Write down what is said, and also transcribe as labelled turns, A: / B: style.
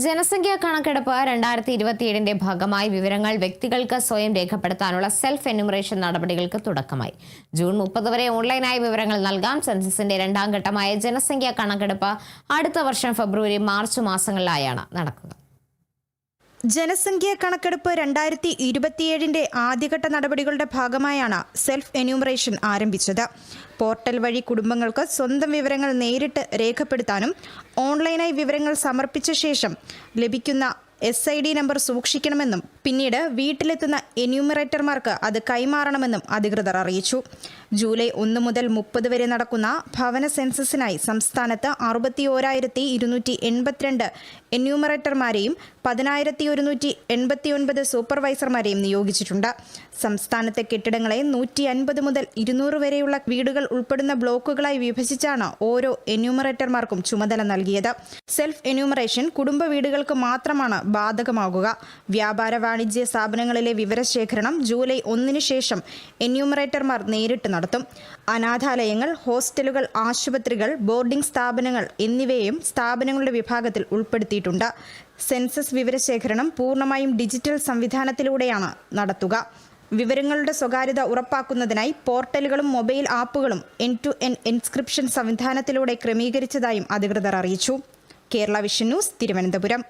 A: ജനസംഖ്യാ കണക്കെടുപ്പ് 2027 ഭാഗമായി വിവരങ്ങൾ വ്യക്തികൾക്ക് സ്വയം രേഖപ്പെടുത്താനുള്ള സെൽഫ് എന്യൂമറേഷൻ നടപടികൾക്ക് തുടക്കമായി. ജൂൺ 30 വരെ ഓൺലൈനായി വിവരങ്ങൾ നൽകാം. സെൻസസിന്റെ രണ്ടാം ഘട്ടമായ ജനസംഖ്യാ കണക്കെടുപ്പ് അടുത്ത വർഷം ഫെബ്രുവരി, മാർച്ച് മാസങ്ങളിലായാണ് നടക്കുക.
B: ജനസംഖ്യാ കണക്കെടുപ്പ് 2027 ആദ്യഘട്ട നടപടികളുടെ ഭാഗമായാണ് സെൽഫ് എന്യൂമറേഷൻ ആരംഭിച്ചത്. പോർട്ടൽ വഴി കുടുംബങ്ങൾക്ക് സ്വന്തം വിവരങ്ങൾ നേരിട്ട് രേഖപ്പെടുത്താനും ഓൺലൈനായി വിവരങ്ങൾ സമർപ്പിച്ച ശേഷം ലഭിക്കുന്ന SID നമ്പർ സൂക്ഷിക്കണമെന്നും പിന്നീട് വീട്ടിലെത്തുന്ന എന്യൂമറേറ്റർമാർക്ക് അത് കൈമാറണമെന്നും അധികൃതർ അറിയിച്ചു. ജൂലൈ 1 മുതൽ 30 വരെ നടക്കുന്ന ഭവന സെൻസസിനായി സംസ്ഥാനത്ത് 61,282 എന്യൂമറേറ്റർമാരെയും 10,189 സൂപ്പർവൈസർമാരെയും നിയോഗിച്ചിട്ടുണ്ട്. സംസ്ഥാനത്തെ കെട്ടിടങ്ങളെ 150 മുതൽ 200 വരെയുള്ള വീടുകൾ ഉൾപ്പെടുന്ന ബ്ലോക്കുകളായി വിഭജിച്ചാണ് ഓരോ എന്യൂമറേറ്റർമാർക്കും ചുമതല നൽകിയത്. സെൽഫ് എന്യൂമറേഷൻ കുടുംബ വീടുകൾക്ക് മാത്രമാണ് ബാധകമാകുക. വ്യാപാര വാണിജ്യ സ്ഥാപനങ്ങളിലെ വിവരശേഖരണം ജൂലൈ 1 ശേഷം എന്യൂമറേറ്റർമാർ നേരിട്ട് നടത്തും. അനാഥാലയങ്ങൾ, ഹോസ്റ്റലുകൾ, ആശുപത്രികൾ, ബോർഡിംഗ് സ്ഥാപനങ്ങൾ എന്നിവയെയും സ്ഥാപനങ്ങളുടെ വിഭാഗത്തിൽ ഉൾപ്പെടുത്തിയിട്ടുണ്ട്. സെൻസസ് വിവരശേഖരണം പൂർണ്ണമായും ഡിജിറ്റൽ സംവിധാനത്തിലൂടെയാണ് നടത്തുക. വിവരങ്ങളുടെ സ്വകാര്യത ഉറപ്പാക്കുന്നതിനായി പോർട്ടലുകളും മൊബൈൽ ആപ്പുകളും end-to-end എൻക്രിപ്ഷൻ സംവിധാനത്തിലൂടെ ക്രമീകരിച്ചതായും അധികൃതർ അറിയിച്ചു. Kerala vision news, Thiruvananthapuram.